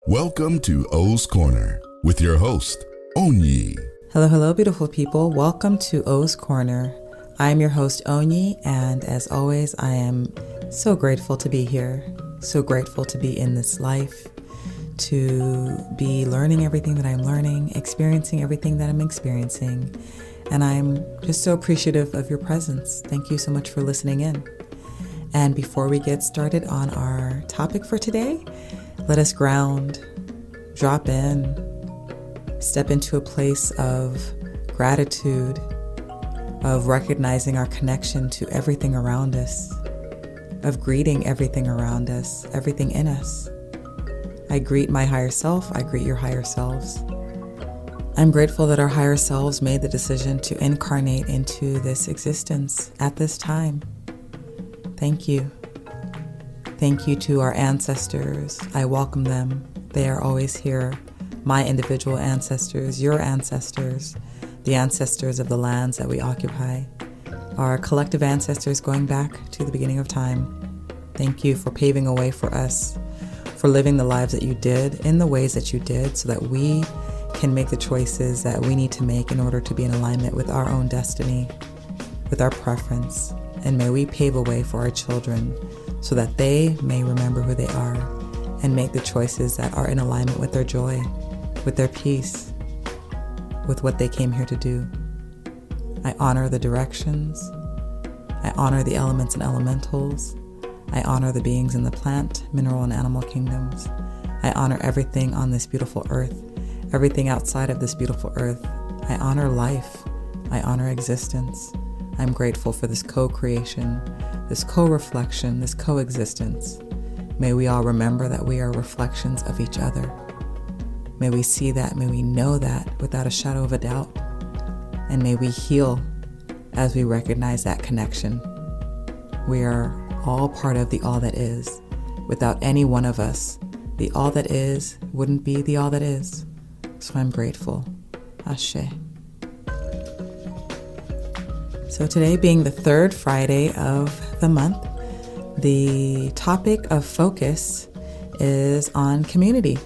Welcome to O's Corner with your host, ONYI. Hello, beautiful people. Welcome to O's Corner. I am your host, ONYI, and as always, I am so grateful to be here, so grateful to be in this life, to be learning everything that I'm learning, experiencing everything that I'm experiencing, and I'm just so appreciative of your presence. Thank you so much for listening in. And before we get started on our topic for today, let us ground, drop in, step into a place of gratitude, of recognizing our connection to everything around us, of greeting everything around us, everything in us. I greet my higher self. I greet your higher selves. I'm grateful that our higher selves made the decision to incarnate into this existence at this time. Thank you. Thank you to our ancestors. I welcome them. They are always here. My individual ancestors, your ancestors, the ancestors of the lands that we occupy, our collective ancestors going back to the beginning of time. Thank you for paving a way for us, for living the lives that you did in the ways that you did so that we can make the choices that we need to make in order to be in alignment with our own destiny, with our preference. And may we pave a way for our children so that they may remember who they are and make the choices that are in alignment with their joy, with their peace, with what they came here to do. I honor the directions. I honor the elements and elementals. I honor the beings in the plant, mineral, and animal kingdoms. I honor everything on this beautiful earth, everything outside of this beautiful earth. I honor life. I honor existence. I'm grateful for this co-creation, this co-reflection, this coexistence. May we all remember that we are reflections of each other. May we see that, may we know that without a shadow of a doubt. And may we heal as we recognize that connection. We are all part of the all that is. Without any one of us, the all that is wouldn't be the all that is. So I'm grateful. Ashe. So today being the third Friday of the month, the topic of focus is on community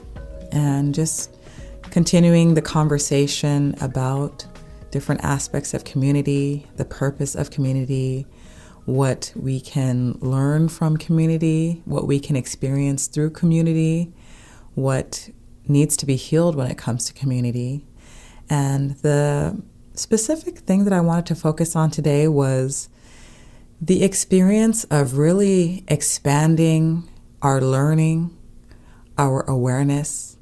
and just continuing the conversation about different aspects of community, the purpose of community, what we can learn from community, what we can experience through community, what needs to be healed when it comes to community. And the specific thing that I wanted to focus on today was the experience of really expanding our learning, our awareness,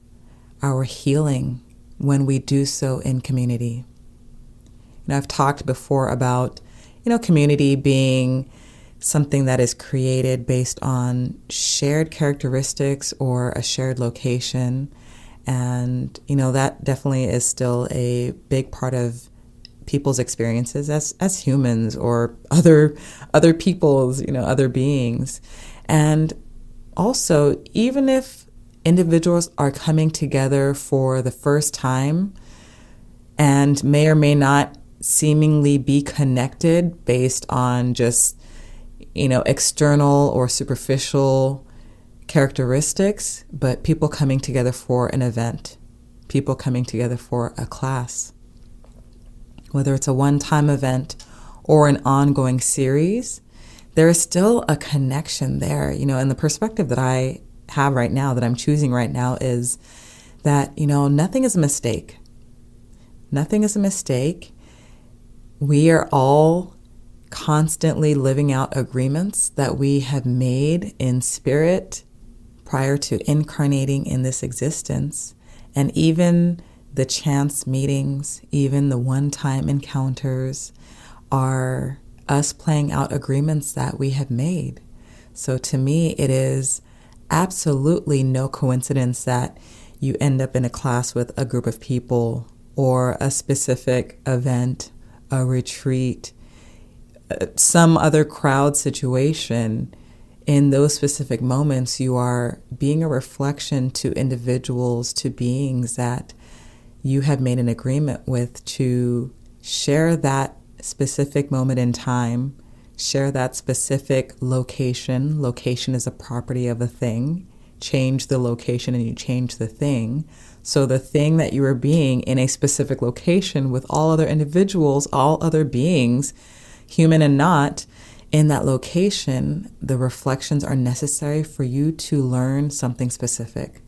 our healing when we do so in community. I've talked before about, community being something that is created based on shared characteristics or a shared location. And, that definitely is still a big part of people's experiences as humans or other people's, other beings. And also, even if individuals are coming together for the first time and may or may not seemingly be connected based on just, external or superficial characteristics, but people coming together for an event, people coming together for a class, whether it's a one-time event or an ongoing series, there is still a connection there, and the perspective that I have right now, that I'm choosing right now, is that, nothing is a mistake. Nothing is a mistake. We are all constantly living out agreements that we have made in spirit prior to incarnating in this existence. And even the chance meetings, even the one-time encounters are us playing out agreements that we have made. So to me, it is absolutely no coincidence that you end up in a class with a group of people or a specific event, a retreat, some other crowd situation. In those specific moments, you are being a reflection to individuals, to beings that you have made an agreement with to share that specific moment in time, share that specific location. Location is a property of a thing. change the location and you change the thing. So the thing that you were being in a specific location with all other individuals, all other beings, human and not, in that location, the reflections are necessary for you to learn something specific,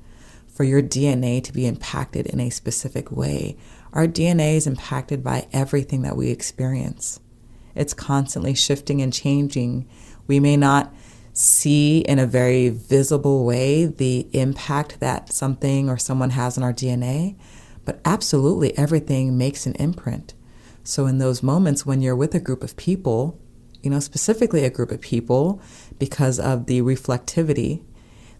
for your DNA to be impacted in a specific way. Our DNA is impacted by everything that we experience. It's constantly shifting and changing. We may not see in a very visible way the impact that something or someone has on our DNA, but absolutely everything makes an imprint. So in those moments when you're with a group of people, specifically a group of people, because of the reflectivity,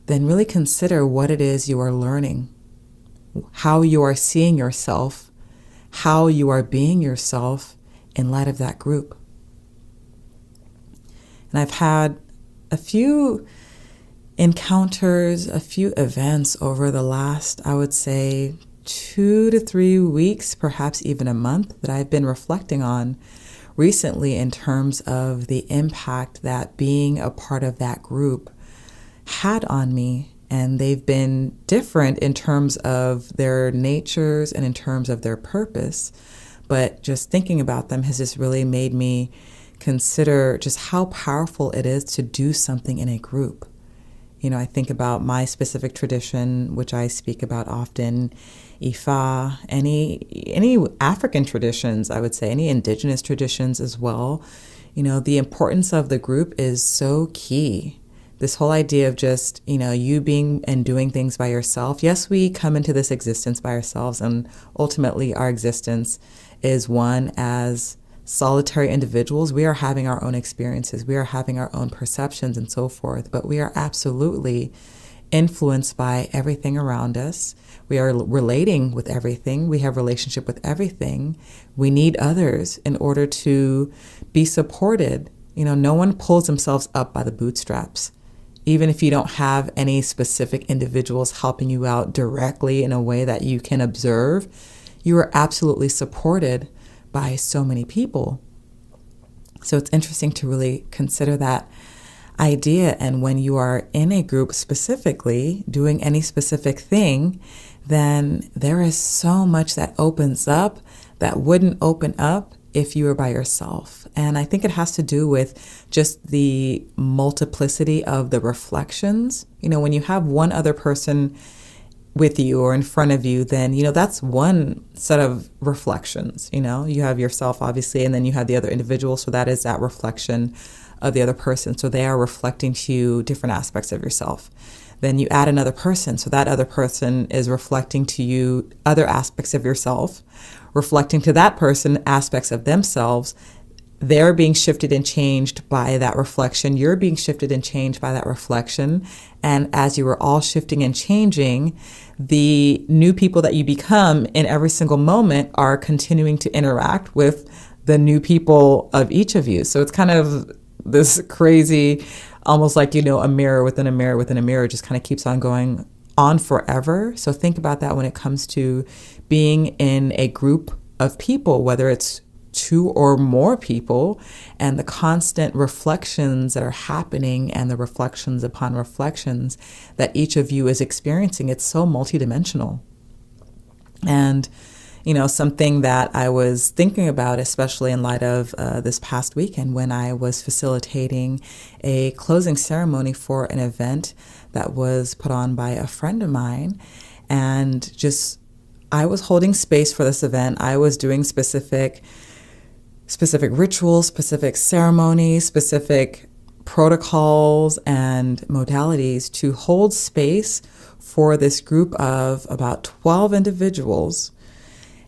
then really consider what it is you are learning, how you are seeing yourself, how you are being yourself in light of that group. And I've had a few encounters, a few events over the last, I would say, 2 to 3 weeks, perhaps even a month, that I've been reflecting on recently in terms of the impact that being a part of that group had on me. And they've been different in terms of their natures and in terms of their purpose. But just thinking about them has just really made me consider just how powerful it is to do something in a group. I think about my specific tradition, which I speak about often, Ifa, any African traditions, I would say, any indigenous traditions as well. The importance of the group is so key. This whole idea of just, you being and doing things by yourself. Yes, we come into this existence by ourselves, and ultimately our existence is one as solitary individuals. We are having our own experiences. We are having our own perceptions and so forth, but we are absolutely influenced by everything around us. We are relating with everything. We have relationship with everything. We need others in order to be supported. No one pulls themselves up by the bootstraps. Even if you don't have any specific individuals helping you out directly in a way that you can observe, you are absolutely supported by so many people. So it's interesting to really consider that idea. And when you are in a group specifically doing any specific thing, then there is so much that opens up that wouldn't open up if you were by yourself. And I think it has to do with just the multiplicity of the reflections. When you have one other person with you or in front of you, then, that's one set of reflections. You have yourself, obviously, and then you have the other individual. So that is that reflection of the other person. So they are reflecting to you different aspects of yourself. Then you add another person. So that other person is reflecting to you other aspects of yourself, reflecting to that person aspects of themselves. They're being shifted and changed by that reflection. You're being shifted and changed by that reflection. And as you are all shifting and changing, the new people that you become in every single moment are continuing to interact with the new people of each of you. So it's kind of this crazy, almost like, a mirror within a mirror within a mirror, just kind of keeps on going on forever. So think about that when it comes to being in a group of people, whether it's 2 or more people, and the constant reflections that are happening and the reflections upon reflections that each of you is experiencing. It's so multidimensional. And, something that I was thinking about, especially in light of this past weekend when I was facilitating a closing ceremony for an event that was put on by a friend of mine, and I was holding space for this event. I was doing specific rituals, specific ceremonies, specific protocols and modalities to hold space for this group of about 12 individuals,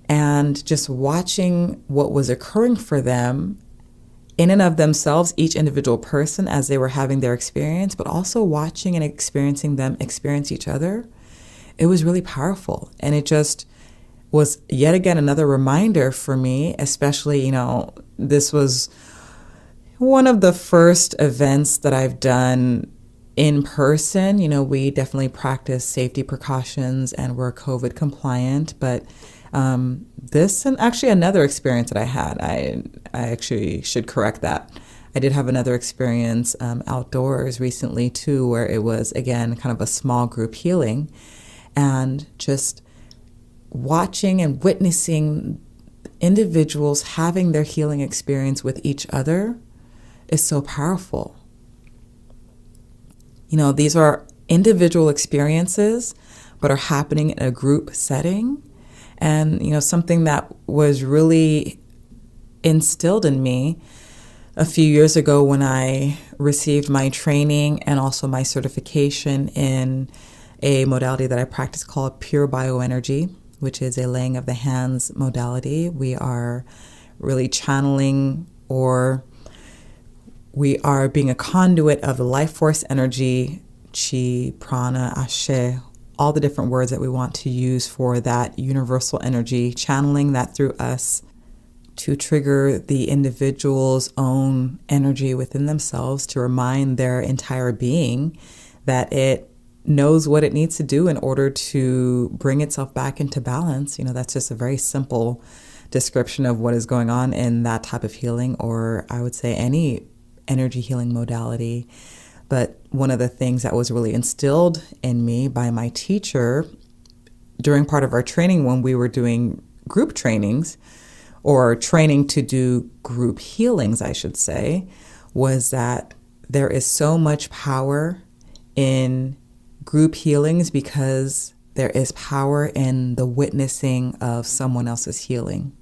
and just watching what was occurring for them in and of themselves, each individual person, as they were having their experience, but also watching and experiencing them experience each other. It was really powerful. And it just was yet again another reminder for me, especially, this was one of the first events that I've done in person. We definitely practice safety precautions and we're COVID compliant, but this and actually another experience that I had, I actually should correct that. I did have another experience outdoors recently too, where it was, again, kind of a small group healing, and just watching and witnessing individuals having their healing experience with each other is so powerful. These are individual experiences, but are happening in a group setting. And, something that was really instilled in me a few years ago when I received my training and also my certification in a modality that I practice called PureBioenergy, which is a laying of the hands modality. We are really channeling, or we are being a conduit of the life force energy, chi, prana, ashe, all the different words that we want to use for that universal energy, channeling that through us to trigger the individual's own energy within themselves, to remind their entire being that it knows what it needs to do in order to bring itself back into balance. That's just a very simple description of what is going on in that type of healing, or I would say any energy healing modality. But one of the things that was really instilled in me by my teacher during part of our training, when we were doing group trainings, or training to do group healings, I should say, was that there is so much power in group healings because there is power in the witnessing of someone else's healing.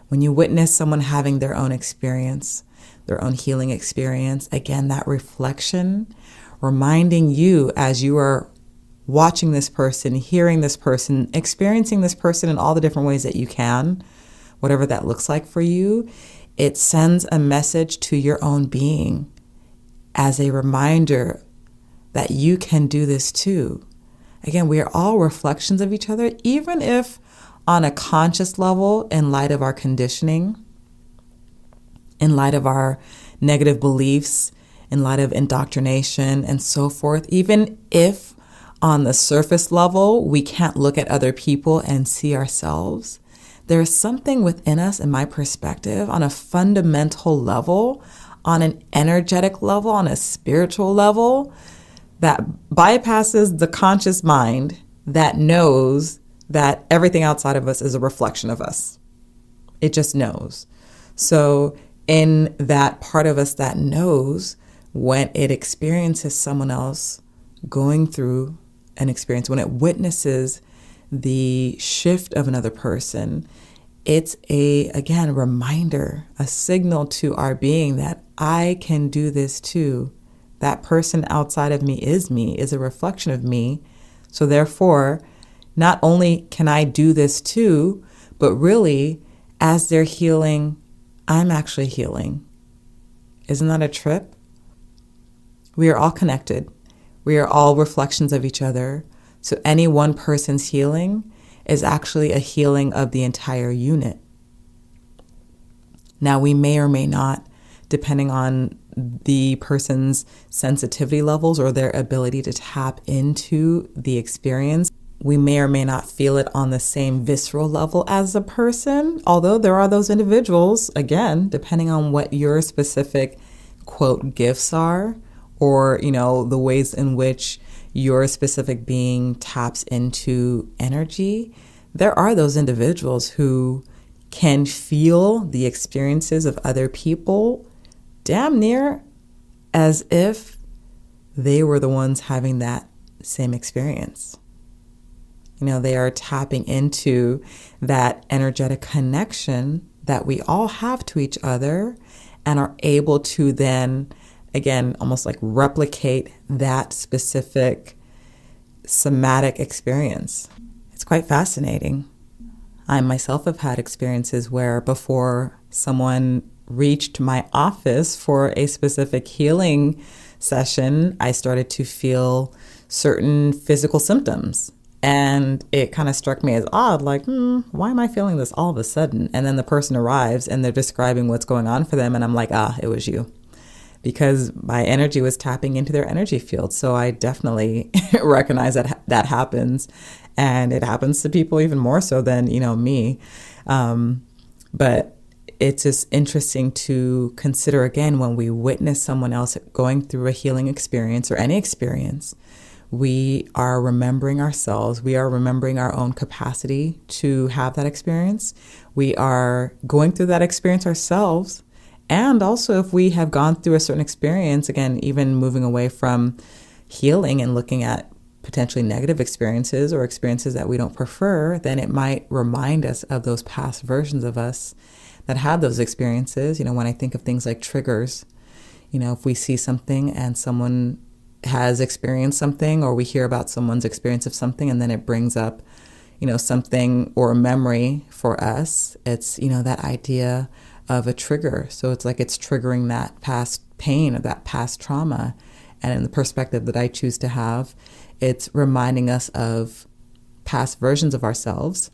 When you witness someone having their own experience, their own healing experience, again, that reflection, reminding you as you are watching this person, hearing this person, experiencing this person in all the different ways that you can, whatever that looks like for you, it sends a message to your own being as a reminder that you can do this too. Again, we are all reflections of each other, even if on a conscious level, in light of our conditioning, in light of our negative beliefs, in light of indoctrination and so forth, even if on the surface level, we can't look at other people and see ourselves, there is something within us, in my perspective, on a fundamental level, on an energetic level, on a spiritual level, that bypasses the conscious mind, that knows that everything outside of us is a reflection of us. It just knows. So in that part of us that knows, when it experiences someone else going through an experience, when it witnesses the shift of another person, it's again, reminder, a signal to our being that I can do this too. That person outside of me, is a reflection of me. So therefore, not only can I do this too, but really, as they're healing, I'm actually healing. Isn't that a trip? We are all connected. We are all reflections of each other. So any one person's healing is actually a healing of the entire unit. Now, we may or may not, depending on the person's sensitivity levels or their ability to tap into the experience, we may or may not feel it on the same visceral level as the person, although there are those individuals, again, depending on what your specific, quote, gifts are, or, the ways in which your specific being taps into energy, there are those individuals who can feel the experiences of other people damn near as if they were the ones having that same experience. They are tapping into that energetic connection that we all have to each other and are able to then, again, almost like replicate that specific somatic experience. It's quite fascinating. I myself have had experiences where before someone reached my office for a specific healing session, I started to feel certain physical symptoms. And it kind of struck me as odd, like, why am I feeling this all of a sudden? And then the person arrives and they're describing what's going on for them. And I'm like, it was you. Because my energy was tapping into their energy field. So I definitely recognize that that happens. And it happens to people even more so than, me. But it's just interesting to consider again when we witness someone else going through a healing experience or any experience, we are remembering ourselves. We are remembering our own capacity to have that experience. We are going through that experience ourselves. And also if we have gone through a certain experience, again, even moving away from healing and looking at potentially negative experiences or experiences that we don't prefer, then it might remind us of those past versions of us that had those experiences. When I think of things like triggers, if we see something and someone has experienced something, or we hear about someone's experience of something and then it brings up, something or a memory for us, it's, that idea of a trigger. So it's like it's triggering that past pain or that past trauma. And in the perspective that I choose to have, it's reminding us of past versions of ourselves.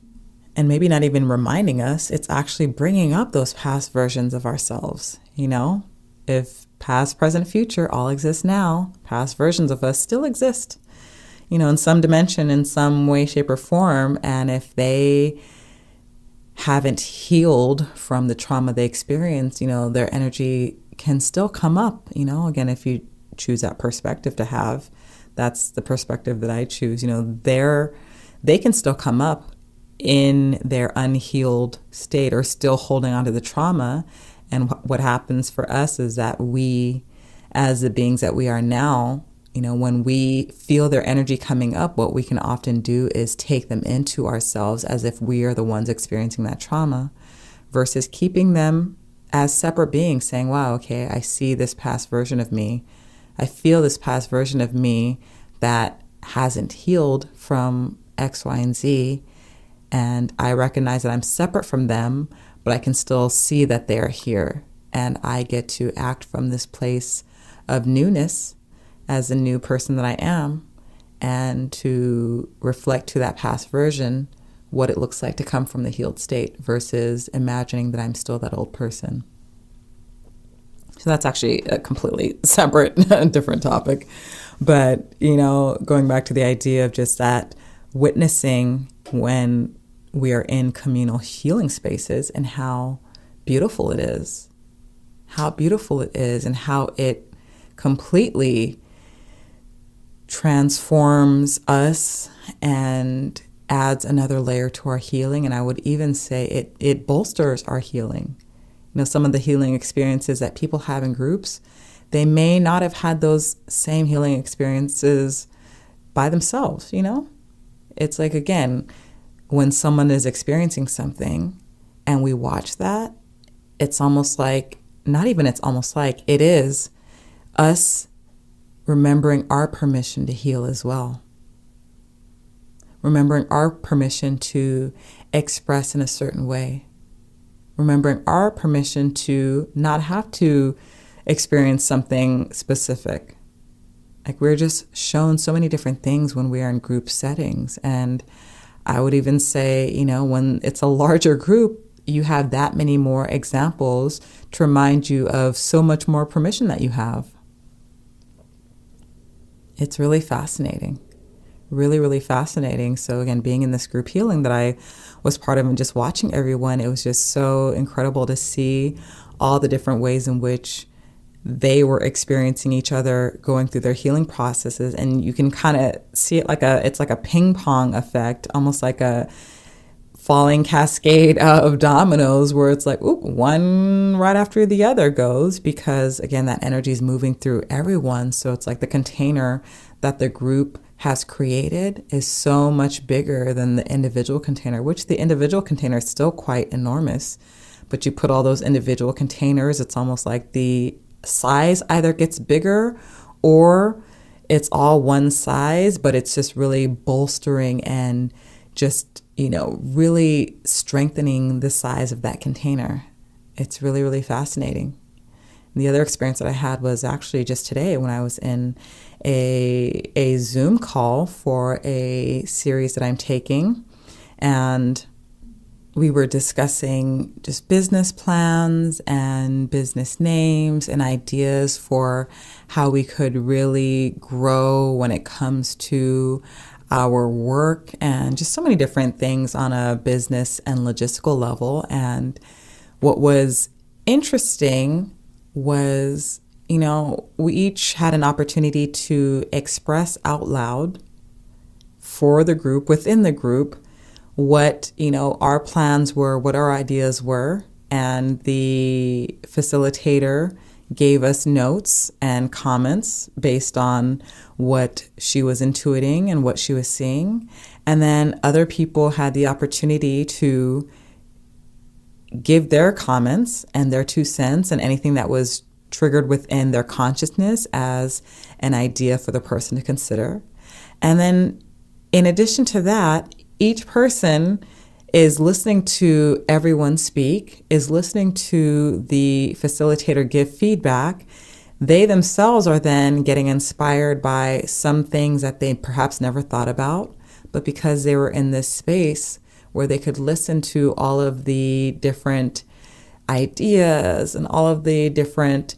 And maybe not even reminding us, it's actually bringing up those past versions of ourselves. If past, present, future all exist now, past versions of us still exist, in some dimension, in some way, shape, or form. And if they haven't healed from the trauma they experienced, their energy can still come up, again, if you choose that perspective to have. That's the perspective that I choose. They can still come up in their unhealed state or still holding on to the trauma. And what happens for us is that we, as the beings that we are now, when we feel their energy coming up, what we can often do is take them into ourselves as if we are the ones experiencing that trauma, versus keeping them as separate beings, saying, wow, okay, I see this past version of me. I feel this past version of me that hasn't healed from X, Y, and Z. And I recognize that I'm separate from them, but I can still see that they're here. And I get to act from this place of newness as the new person that I am, and to reflect to that past version what it looks like to come from the healed state versus imagining that I'm still that old person. So that's actually a completely separate, different topic. But, going back to the idea of just that witnessing when we are in communal healing spaces and how beautiful it is, and how it completely transforms us and adds another layer to our healing. And I would even say it bolsters our healing. Some of the healing experiences that people have in groups, they may not have had those same healing experiences by themselves, It's like, again, when someone is experiencing something and we watch that, it's almost like, it is us remembering our permission to heal as well. Remembering our permission to express in a certain way. Remembering our permission to not have to experience something specific. Like, we're just shown so many different things when we are in group settings. And I would even say, when it's a larger group, you have that many more examples to remind you of so much more permission that you have. It's really fascinating. Really, really fascinating. So again, being in this group healing that I was part of and just watching everyone, it was just so incredible to see all the different ways in which they were experiencing each other going through their healing processes. And you can kind of see it it's like a ping pong effect, almost like a falling cascade of dominoes where it's like, oop, one right after the other goes, because again, that energy is moving through everyone. So it's like the container that the group has created is so much bigger than the individual container, which the individual container is still quite enormous. But you put all those individual containers, it's almost like the size either gets bigger or it's all one size, but it's just really bolstering and just, really strengthening the size of that container. It's really, really fascinating. And the other experience that I had was actually just today when I was in a Zoom call for a series that I'm taking, and we were discussing just business plans and business names and ideas for how we could really grow when it comes to our work and just so many different things on a business and logistical level. And What was interesting was, we each had an opportunity to express out loud for the group, within the group, what, our plans were, what our ideas were. And the facilitator gave us notes and comments based on what she was intuiting and what she was seeing. And then other people had the opportunity to give their comments and their 2 cents and anything that was triggered within their consciousness as an idea for the person to consider. And then in addition to that, each person is listening to everyone speak, is listening to the facilitator give feedback. They themselves are then getting inspired by some things that they perhaps never thought about, but because they were in this space where they could listen to all of the different ideas and all of the different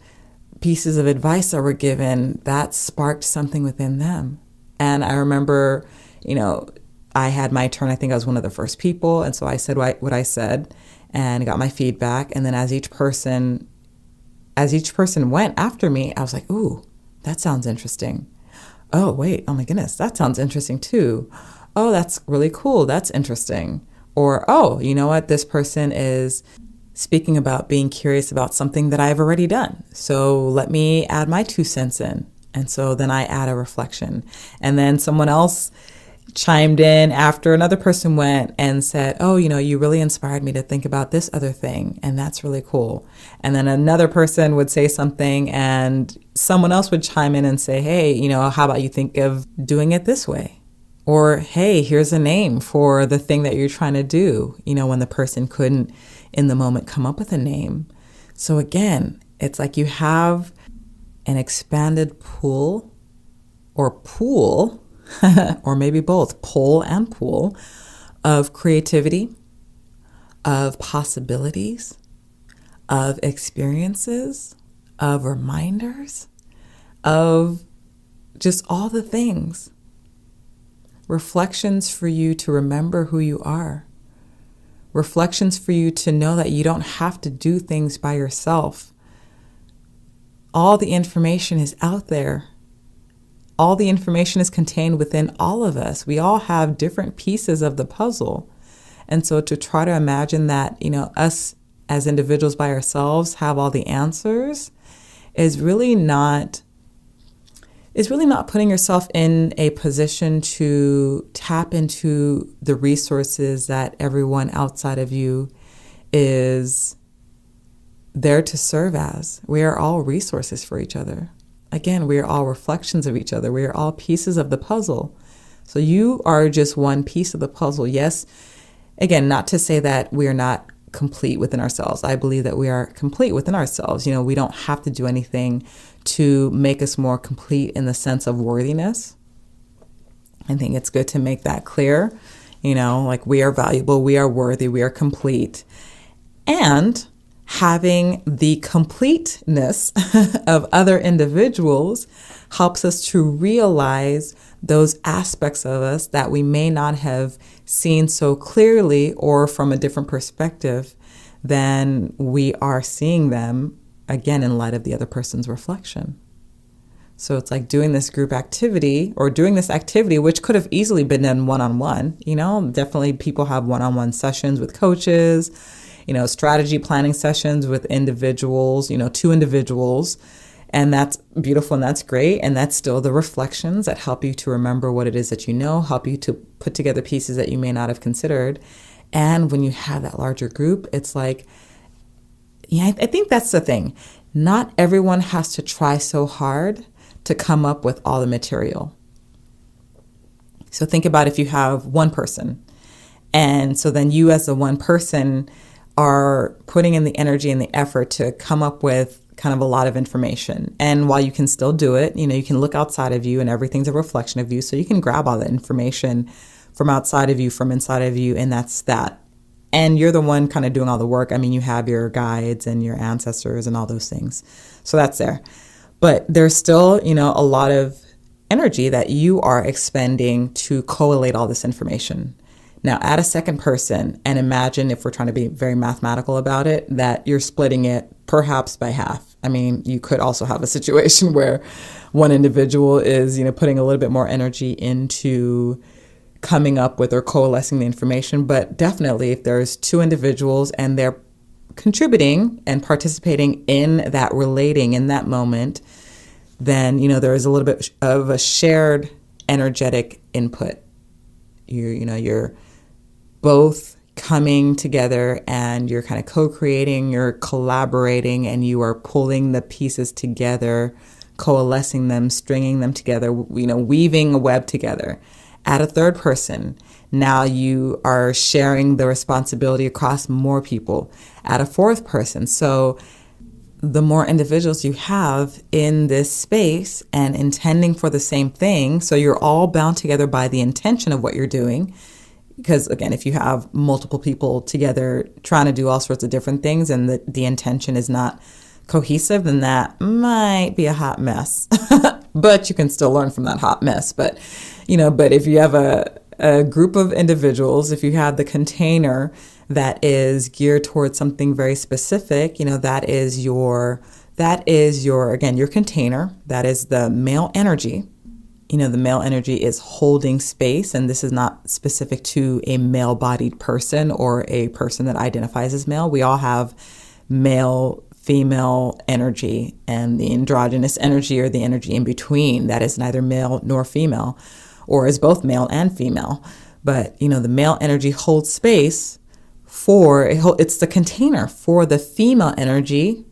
pieces of advice that were given, that sparked something within them. And I remember, I had my turn. I think I was one of the first people. And so I said what I said and got my feedback. And then as each person went after me, I was like, ooh, that sounds interesting. Oh, wait. Oh my goodness. That sounds interesting too. Oh, that's really cool. That's interesting. Or, oh, you know what? This person is speaking about being curious about something that I've already done. So let me add my 2 cents in. And so then I add a reflection. And then someone else chimed in after another person went and said, oh, you really inspired me to think about this other thing. And that's really cool. And then another person would say something and someone else would chime in and say, hey, how about you think of doing it this way? Or, hey, here's a name for the thing that you're trying to do, when the person couldn't in the moment come up with a name. So again, it's like you have an expanded pool or maybe both, pull and pull, of creativity, of possibilities, of experiences, of reminders, of just all the things. Reflections for you to remember who you are. Reflections for you to know that you don't have to do things by yourself. All the information is out there. All the information is contained within all of us. We all have different pieces of the puzzle. And so to try to imagine that, us as individuals by ourselves have all the answers is really not putting yourself in a position to tap into the resources that everyone outside of you is there to serve as. We are all resources for each other. Again, we are all reflections of each other. We are all pieces of the puzzle. So you are just one piece of the puzzle. Yes, again, not to say that we are not complete within ourselves. I believe that we are complete within ourselves. We don't have to do anything to make us more complete in the sense of worthiness. I think it's good to make that clear. Like we are valuable, we are worthy, we are complete. And having the completeness of other individuals helps us to realize those aspects of us that we may not have seen so clearly or from a different perspective than we are seeing them, again, in light of the other person's reflection. So it's like doing this group activity or doing this activity, which could have easily been done one-on-one. Definitely people have one-on-one sessions with coaches, strategy planning sessions with individuals, 2 individuals. And that's beautiful and that's great. And that's still the reflections that help you to remember what it is that help you to put together pieces that you may not have considered. And when you have that larger group, it's like, I think that's the thing. Not everyone has to try so hard to come up with all the material. So think about if you have one person. And so then you as the one person are putting in the energy and the effort to come up with kind of a lot of information. And while you can still do it, you can look outside of you and everything's a reflection of you. So you can grab all that information from outside of you, from inside of you, and that's that. And you're the one kind of doing all the work. You have your guides and your ancestors and all those things. So that's there. But there's still, a lot of energy that you are expending to collate all this information. Now add a second person and imagine, if we're trying to be very mathematical about it, that you're splitting it perhaps by half. I mean, you could also have a situation where one individual is, putting a little bit more energy into coming up with or coalescing the information. But definitely if there's two individuals and they're contributing and participating in that relating in that moment, then, there is a little bit of a shared energetic input. You're both coming together and you're kind of co-creating, you're collaborating, and you are pulling the pieces together, coalescing them, stringing them together, weaving a web together. Add a third person. Now you are sharing the responsibility across more people. Add a fourth person. So the more individuals you have in this space and intending for the same thing, so you're all bound together by the intention of what you're doing. Because again, if you have multiple people together trying to do all sorts of different things and the intention is not cohesive, then that might be a hot mess. But you can still learn from that hot mess. But if you have a group of individuals, if you have the container that is geared towards something very specific, that is your again, your container. That is the male energy. The male energy is holding space, and this is not specific to a male-bodied person or a person that identifies as male. We all have male, female energy, and the androgynous energy, or the energy in between, that is neither male nor female, or is both male and female. But, the male energy holds space it's the container for the female energy,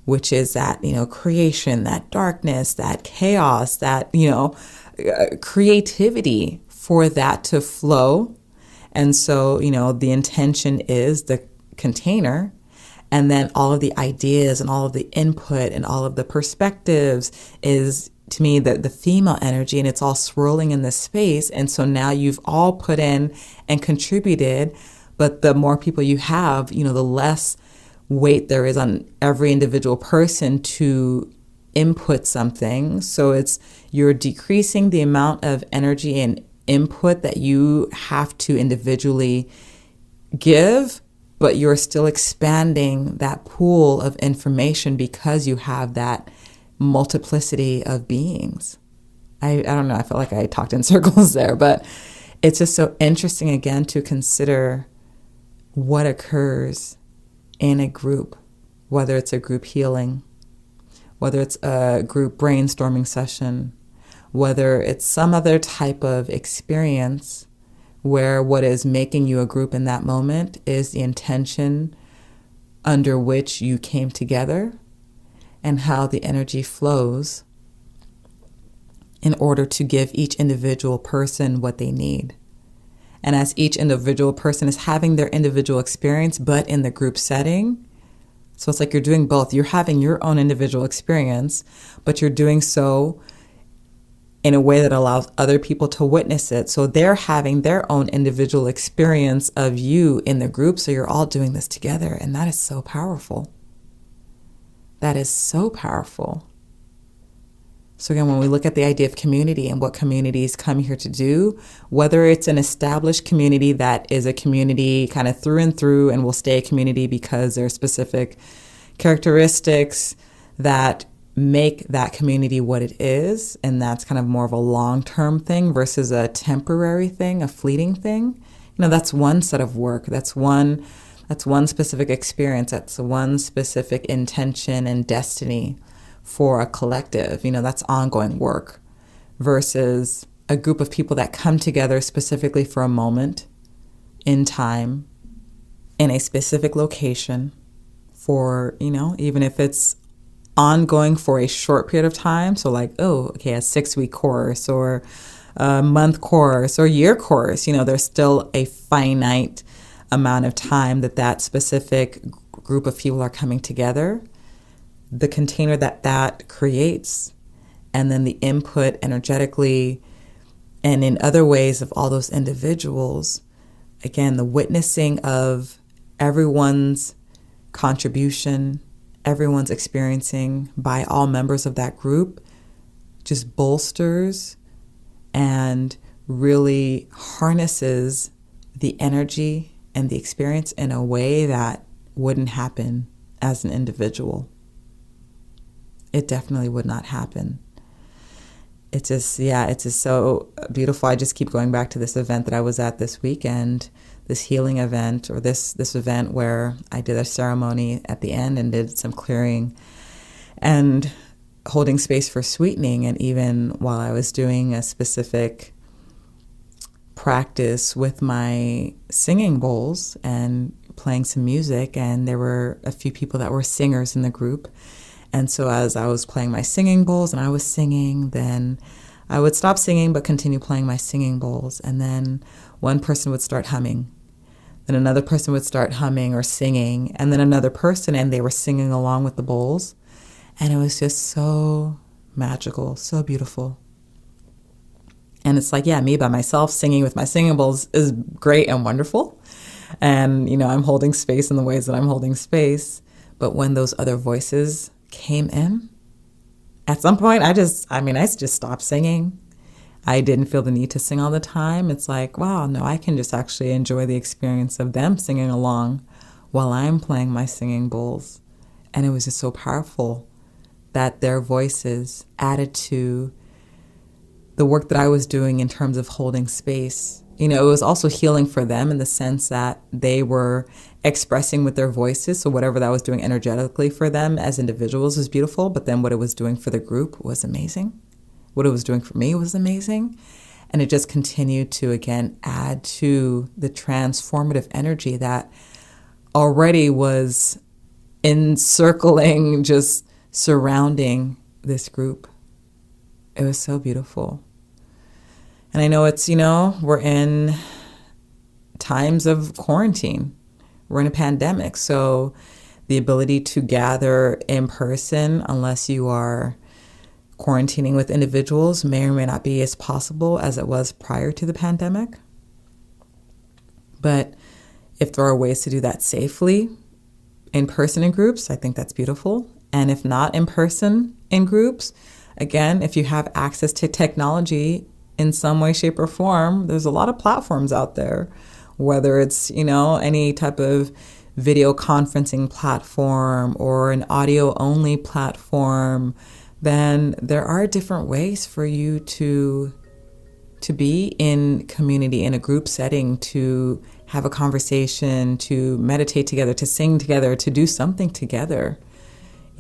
which is that, creation, that darkness, that chaos, that, creativity, for that to flow. And so, the intention is the container, and then all of the ideas and all of the input and all of the perspectives is, to me, the female energy, and it's all swirling in this space. And so now you've all put in and contributed, but the more people you have, the less weight there is on every individual person to input something. So you're decreasing the amount of energy and input that you have to individually give, but you're still expanding that pool of information because you have that multiplicity of beings. I don't know, I felt like I talked in circles there, but it's just so interesting again to consider what occurs in a group, whether it's a group healing, whether it's a group brainstorming session, whether it's some other type of experience where what is making you a group in that moment is the intention under which you came together and how the energy flows in order to give each individual person what they need. And as each individual person is having their individual experience, but in the group setting, so it's like you're doing both. You're having your own individual experience, but you're doing so in a way that allows other people to witness it. So they're having their own individual experience of you in the group. So you're all doing this together. And that is so powerful. That is so powerful. So again, when we look at the idea of community and what communities come here to do, whether it's an established community that is a community kind of through and through and will stay a community because there are specific characteristics that make that community what it is, and that's kind of more of a long-term thing versus a temporary thing, a fleeting thing. That's one set of work. That's one specific experience. That's one specific intention and destiny for a collective. That's ongoing work versus a group of people that come together specifically for a moment in time in a specific location for, even if it's ongoing for a short period of time. So like, a 6-week course or a month course or year course, there's still a finite amount of time that specific group of people are coming together. The container that creates, and then the input energetically and in other ways of all those individuals, again, the witnessing of everyone's contribution, everyone's experiencing by all members of that group just bolsters and really harnesses the energy and the experience in a way that wouldn't happen as an individual. It definitely would not happen. It's just so beautiful. I just keep going back to this event that I was at this weekend, this healing event, or this event where I did a ceremony at the end and did some clearing and holding space for sweetening. And even while I was doing a specific practice with my singing bowls and playing some music, and there were a few people that were singers in the group. And so as I was playing my singing bowls and I was singing, then I would stop singing but continue playing my singing bowls. And then one person would start humming. Then another person would start humming or singing. And then another person, and they were singing along with the bowls. And it was just so magical, so beautiful. And it's like, yeah, me by myself singing with my singing bowls is great and wonderful. And, I'm holding space in the ways that I'm holding space. But when those other voices came in, at some point, I just stopped singing. I didn't feel the need to sing all the time. It's like, wow, no, I can just actually enjoy the experience of them singing along while I'm playing my singing bowls. And it was just so powerful that their voices added to the work that I was doing in terms of holding space. It was also healing for them in the sense that they were expressing with their voices. So whatever that was doing energetically for them as individuals was beautiful, but then what it was doing for the group was amazing. What it was doing for me was amazing. And it just continued to, again, add to the transformative energy that already was encircling, just surrounding this group. It was so beautiful. And I know it's, we're in times of quarantine. We're in a pandemic. So the ability to gather in person, unless you are quarantining with individuals, may or may not be as possible as it was prior to the pandemic. But if there are ways to do that safely in person in groups, I think that's beautiful. And if not in person in groups, again, if you have access to technology in some way, shape, or form, there's a lot of platforms out there, whether it's, any type of video conferencing platform or an audio only platform, then there are different ways for you to be in community, in a group setting, to have a conversation, to meditate together, to sing together, to do something together.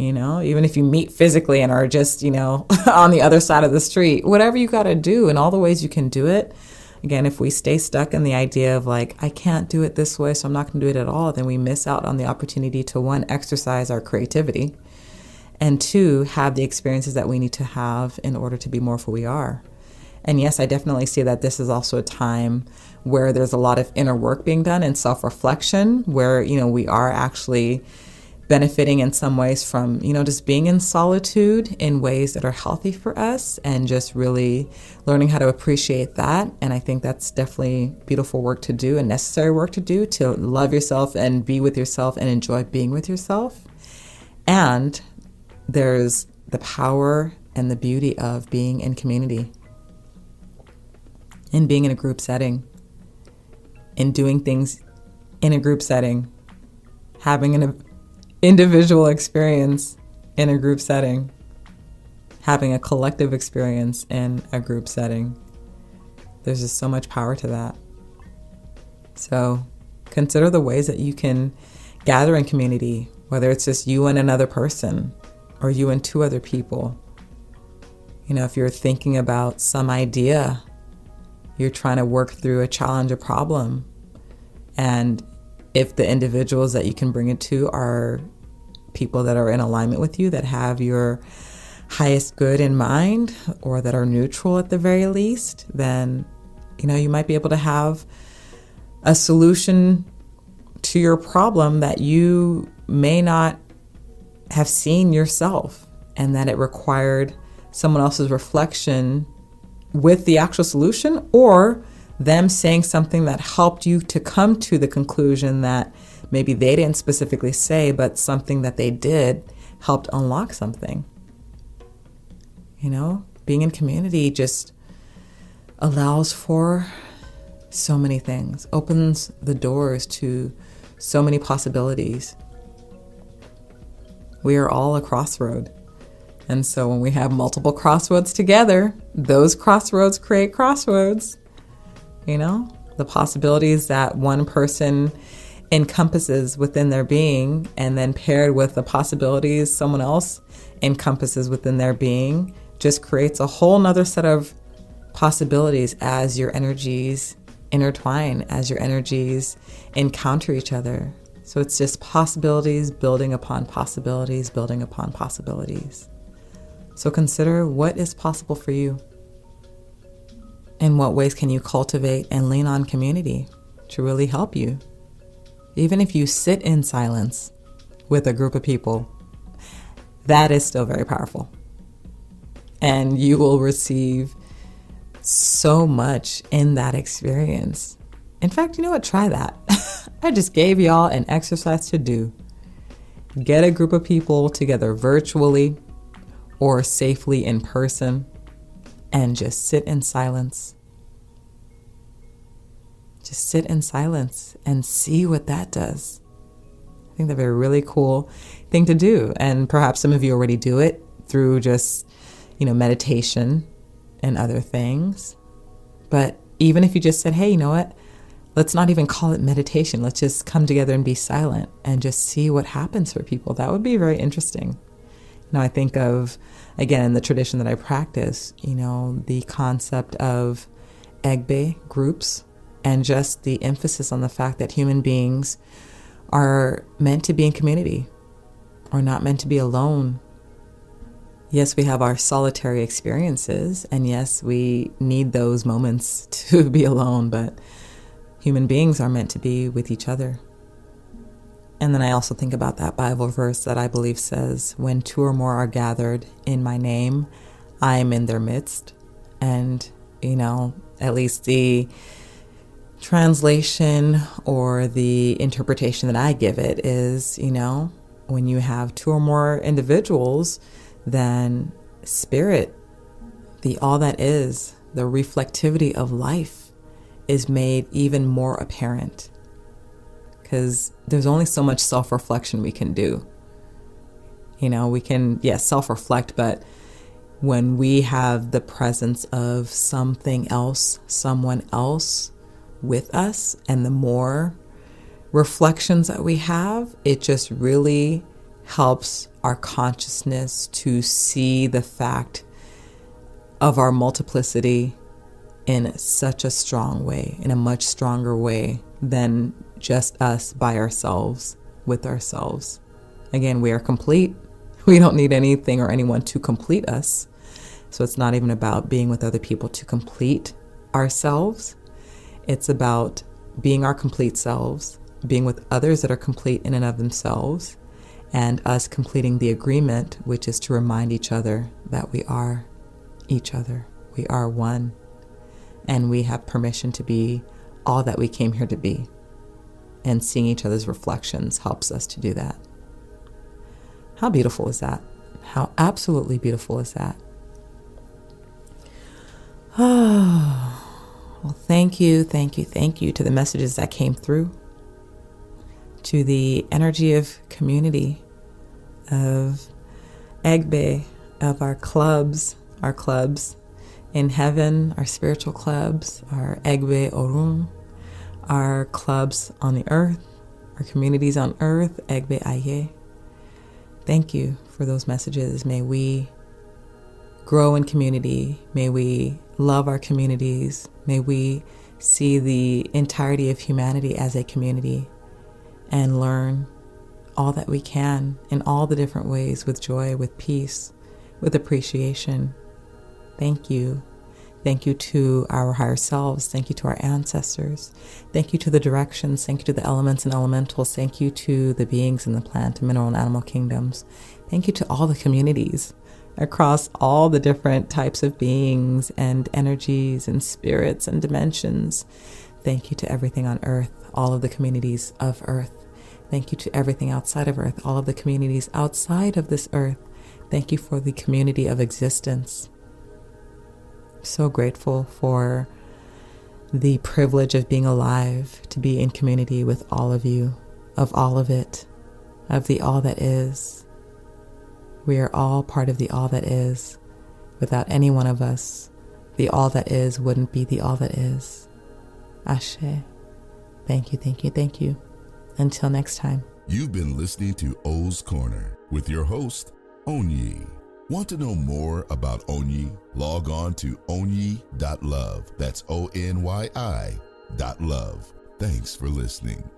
Even if you meet physically and are just, on the other side of the street, whatever you got to do, and all the ways you can do it. Again, if we stay stuck in the idea of like, I can't do it this way, so I'm not going to do it at all, then we miss out on the opportunity to, one, exercise our creativity, and two, have the experiences that we need to have in order to be more of who we are. And yes, I definitely see that this is also a time where there's a lot of inner work being done and self-reflection, where, we are actually benefiting in some ways from, just being in solitude in ways that are healthy for us, and just really learning how to appreciate that. And I think that's definitely beautiful work to do and necessary work to do, to love yourself and be with yourself and enjoy being with yourself. And there's the power and the beauty of being in community and being in a group setting and doing things in a group setting, having an individual experience in a group setting, having a collective experience in a group setting. There's just so much power to that. So consider the ways that you can gather in community, whether it's just you and another person or you and two other people. If you're thinking about some idea, you're trying to work through a challenge, a problem, and if the individuals that you can bring it to are people that are in alignment with you, that have your highest good in mind, or that are neutral at the very least, then, you might be able to have a solution to your problem that you may not have seen yourself, and that it required someone else's reflection with the actual solution, or them saying something that helped you to come to the conclusion that maybe they didn't specifically say, but something that they did helped unlock something. Being in community just allows for so many things, opens the doors to so many possibilities. We are all a crossroad. And so when we have multiple crossroads together, those crossroads create crossroads. You know, the possibilities that one person encompasses within their being, and then paired with the possibilities someone else encompasses within their being, just creates a whole nother set of possibilities as your energies intertwine, as your energies encounter each other. So it's just possibilities building upon possibilities, building upon possibilities. So consider what is possible for you. In what ways can you cultivate and lean on community to really help you? Even if you sit in silence with a group of people, that is still very powerful. And you will receive so much in that experience. In fact, you know what? Try that. I just gave y'all an exercise to do. Get a group of people together virtually or safely in person and just sit in silence. Just sit in silence and see what that does. I think that'd be a really cool thing to do. And perhaps some of you already do it through just, meditation and other things. But even if you just said, hey, you know what? Let's not even call it meditation. Let's just come together and be silent and just see what happens for people. That would be very interesting. I think of, again, the tradition that I practice, the concept of Egbe groups, and just the emphasis on the fact that human beings are meant to be in community, or not meant to be alone. Yes, we have our solitary experiences, and yes, we need those moments to be alone, but human beings are meant to be with each other. And then I also think about that Bible verse that I believe says, when two or more are gathered in my name, I am in their midst. And, at least the translation or the interpretation that I give it is, when you have two or more individuals, then spirit, the all that is, the reflectivity of life is made even more apparent. Because there's only so much self-reflection we can do. We can, self-reflect, but when we have the presence of something else, someone else with us, and the more reflections that we have, it just really helps our consciousness to see the fact of our multiplicity in such a strong way, in a much stronger way than just us by ourselves, with ourselves. Again, we are complete. We don't need anything or anyone to complete us. So it's not even about being with other people to complete ourselves. It's about being our complete selves, being with others that are complete in and of themselves, and us completing the agreement, which is to remind each other that we are each other. We are one. And we have permission to be all that we came here to be. And seeing each other's reflections helps us to do that. How beautiful is that? How absolutely beautiful is that? Oh, well, thank you to the messages that came through, to the energy of community, of Egbe, of our clubs in heaven, our spiritual clubs, our Egbe Orun, our clubs on the earth, our communities on earth, Egbe Aye. Thank you for those messages. May we grow in community. May we love our communities. May we see the entirety of humanity as a community and learn all that we can in all the different ways, with joy, with peace, with appreciation. Thank you. Thank you to our higher selves. Thank you to our ancestors. Thank you to the directions. Thank you to the elements and elementals. Thank you to the beings in the plant, mineral, and animal kingdoms. Thank you to all the communities across all the different types of beings and energies and spirits and dimensions. Thank you to everything on earth, all of the communities of earth. Thank you to everything outside of earth, all of the communities outside of this earth. Thank you for the community of existence. So grateful for the privilege of being alive, to be in community with all of you, of all of it, of the all that is. We are all part of the all that is. Without any one of us, the all that is wouldn't be the all that is. Ashe. Thank you, thank you, thank you. Until next time. You've been listening to O's Corner with your host, ONYI. Want to know more about ONYI? Log on to onyilove. That's ONYI.love. Thanks for listening.